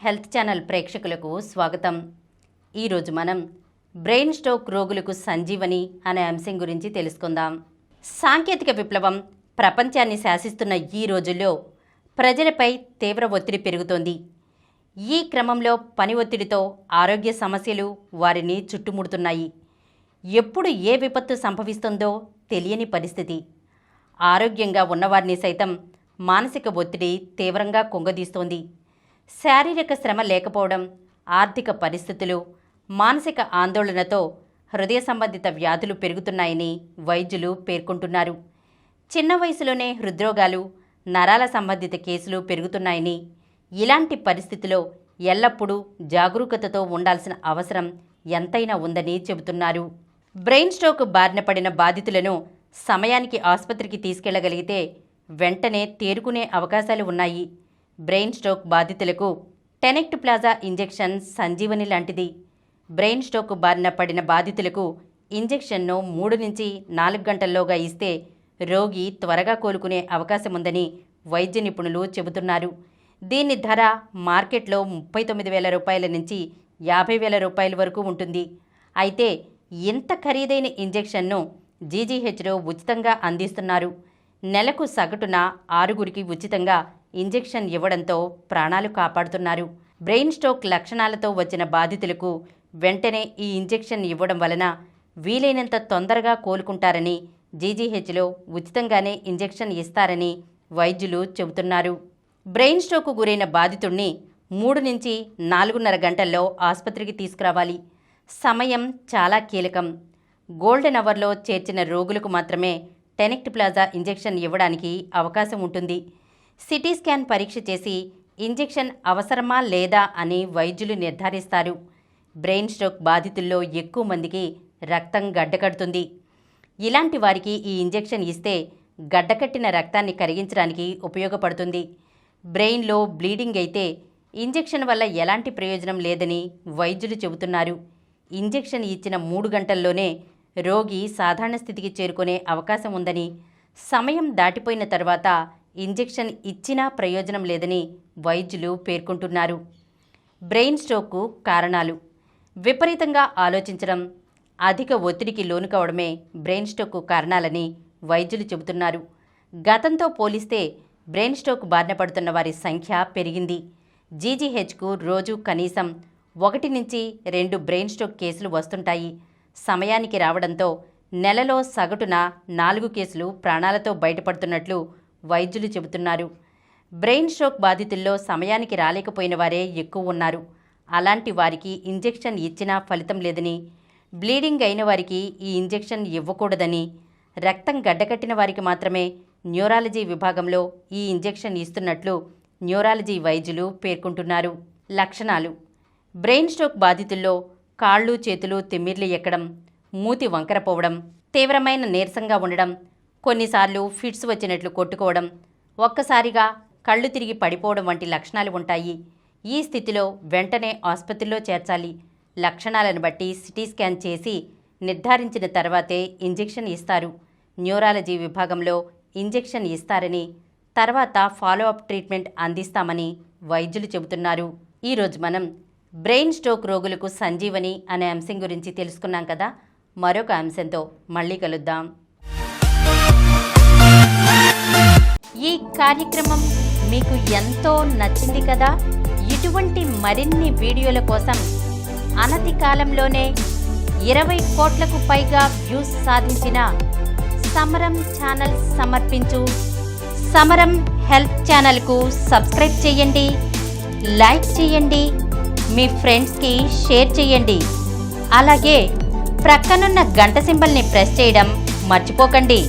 Health channel ప్రేక్షకులకు స్వాగతం. ఈరోజు మనం బ్రెయిన్ స్ట్రోక్ రోగులకు సంజీవని అనే అంశం గురించి తెలుసుకుందాం. సాంకేతిక విప్లవం ప్రపంచాన్ని శాసిస్తున్న ఈ రోజుల్లో ప్రజలపై తీవ్ర ఒత్తిడి పెరుగుతోంది. ఈ క్రమంలో పని ఒత్తిడితో ఆరోగ్య సమస్యలు వారిని చుట్టుముడుతున్నాయి. ఎప్పుడు ఏ విపత్తు సంభవిస్తుందో తెలియని పరిస్థితి. ఆరోగ్యంగా ఉన్నవారిని సైతం మానసిక ఒత్తిడి తీవ్రంగా కుంగదీస్తోంది. శారీరక శ్రమ లేకపోవడం, ఆర్థిక పరిస్థితులు, మానసిక ఆందోళనతో హృదయ సంబంధిత వ్యాధులు పెరుగుతున్నాయని వైద్యులు పేర్కొంటున్నారు. చిన్న వయసులోనే హృద్రోగాలు, నరాల సంబంధిత కేసులు పెరుగుతున్నాయని, ఇలాంటి పరిస్థితిలో ఎల్లప్పుడూ జాగరూకతతో ఉండాల్సిన అవసరం ఎంతైనా ఉందని చెబుతున్నారు. బ్రెయిన్ స్ట్రోక్ బారిన పడిన బాధితులను సమయానికి ఆసుపత్రికి తీసుకెళ్లగలిగితే వెంటనే తేరుకునే అవకాశాలు ఉన్నాయి. బ్రెయిన్ స్ట్రోక్ బాధితులకు టెనెక్ట్ ప్లాజా ఇంజెక్షన్ సంజీవని లాంటిది. బ్రెయిన్ స్ట్రోక్ బారిన పడిన బాధితులకు ఇంజెక్షన్ను 3 నుంచి 4 గంటల్లోగా ఇస్తే రోగి త్వరగా కోలుకునే అవకాశం ఉందని వైద్య నిపుణులు చెబుతున్నారు. దీని ధర మార్కెట్లో 39,000 రూపాయల నుంచి 50,000 రూపాయల వరకు ఉంటుంది. అయితే ఇంత ఖరీదైన ఇంజెక్షన్ను జీజీహెచ్లో ఉచితంగా అందిస్తున్నారు. నెలకు సగటున 6గురికి ఉచితంగా ఇంజెక్షన్ ఇవ్వడంతో ప్రాణాలు కాపాడుతున్నారు. బ్రెయిన్ స్ట్రోక్ లక్షణాలతో వచ్చిన బాధితులకు వెంటనే ఈ ఇంజెక్షన్ ఇవ్వడం వలన వీలైనంత తొందరగా కోలుకుంటారని, జీజీహెచ్లో ఉచితంగానే ఇంజెక్షన్ ఇస్తారని వైద్యులు చెబుతున్నారు. బ్రెయిన్ స్ట్రోక్ గురైన బాధితుడిని 3 నుంచి 4.5 గంటల్లో ఆసుపత్రికి తీసుకురావాలి. సమయం చాలా కీలకం. గోల్డెన్ అవర్లో చేర్చిన రోగులకు మాత్రమే టెనెక్ట్ ప్లాజా ఇంజెక్షన్ ఇవ్వడానికి అవకాశం ఉంటుంది. సిటీ స్కాన్ పరీక్ష చేసి ఇంజెక్షన్ అవసరమా లేదా అని వైద్యులు నిర్ధారిస్తారు. బ్రెయిన్ స్ట్రోక్ బాధితుల్లో ఎక్కువ మందికి రక్తం గడ్డకడుతుంది. ఇలాంటి వారికి ఈ ఇంజెక్షన్ ఇస్తే గడ్డకట్టిన రక్తాన్ని కరిగించడానికి ఉపయోగపడుతుంది. బ్రెయిన్లో బ్లీడింగ్ అయితే ఇంజెక్షన్ వల్ల ఎలాంటి ప్రయోజనం లేదని వైద్యులు చెబుతున్నారు. ఇంజెక్షన్ ఇచ్చిన 3 గంటల్లోనే రోగి సాధారణ స్థితికి చేరుకునే అవకాశం ఉందని, సమయం దాటిపోయిన తర్వాత ఇంజెక్షన్ ఇచ్చినా ప్రయోజనం లేదని వైద్యులు పేర్కొంటున్నారు. బ్రెయిన్ స్ట్రోక్కు కారణాలు: విపరీతంగా ఆలోచించడం, అధిక ఒత్తిడికి లోను కావడమే బ్రెయిన్ స్ట్రోక్కు కారణాలని వైద్యులు చెబుతున్నారు. గతంతో పోలిస్తే బ్రెయిన్ స్ట్రోక్ బారిన పడుతున్న వారి సంఖ్య పెరిగింది. జీజీహెచ్కు రోజు కనీసం 1 నుంచి 2 బ్రెయిన్ స్ట్రోక్ కేసులు వస్తుంటాయి. సమయానికి రావడంతో నెలలో సగటున 4 కేసులు ప్రాణాలతో బయటపడుతున్నట్లు వైద్యులు చెబుతున్నారు. బ్రెయిన్ స్ట్రోక్ బాధితుల్లో సమయానికి రాలేకపోయిన వారే ఎక్కువ ఉన్నారు. అలాంటి వారికి ఇంజెక్షన్ ఇచ్చినా ఫలితం లేదని, బ్లీడింగ్ అయిన వారికి ఈ ఇంజెక్షన్ ఇవ్వకూడదని, రక్తం గడ్డకట్టిన వారికి మాత్రమే న్యూరాలజీ విభాగంలో ఈ ఇంజెక్షన్ ఇస్తున్నట్లు న్యూరాలజీ వైద్యులు పేర్కొంటున్నారు. లక్షణాలు: బ్రెయిన్ స్ట్రోక్ బాధితుల్లో కాళ్ళు చేతులు తిమ్మిర్లు ఎక్కడం, మూతి వంకరపోవడం, తీవ్రమైన నీరసంగా ఉండడం, కొన్నిసార్లు ఫిట్స్ వచ్చినట్లు కొట్టుకోవడం, ఒక్కసారిగా కళ్ళు తిరిగి పడిపోవడం వంటి లక్షణాలు ఉంటాయి. ఈ స్థితిలో వెంటనే ఆసుపత్రిలో చేర్చాలి. లక్షణాలను బట్టి సిటీ స్కాన్ చేసి నిర్ధారించిన తర్వాతే ఇంజెక్షన్ ఇస్తారు. న్యూరాలజీ విభాగంలో ఇంజెక్షన్ ఇస్తారని, తర్వాత ఫాలోఅప్ ట్రీట్మెంట్ అందిస్తామని వైద్యులు చెబుతున్నారు. ఈరోజు మనం బ్రెయిన్ స్ట్రోక్ రోగులకు సంజీవని అనే అంశం గురించి తెలుసుకున్నాం కదా. మరొక అంశంతో మళ్ళీ కలుద్దాం. ఈ కార్యక్రమం మీకు ఎంతో నచ్చింది కదా. ఇటువంటి మరిన్ని వీడియోల కోసం అనతి కాలంలోనే 20 కోట్లకు పైగా వ్యూస్ సాధించిన సమరం ఛానల్ సమర్పించు సమరం హెల్త్ ఛానల్కు సబ్స్క్రైబ్ చేయండి, లైక్ చేయండి, మీ ఫ్రెండ్స్కి షేర్ చేయండి. అలాగే ప్రక్కనున్న గంట సింబల్ని ప్రెస్ చేయడం మర్చిపోకండి.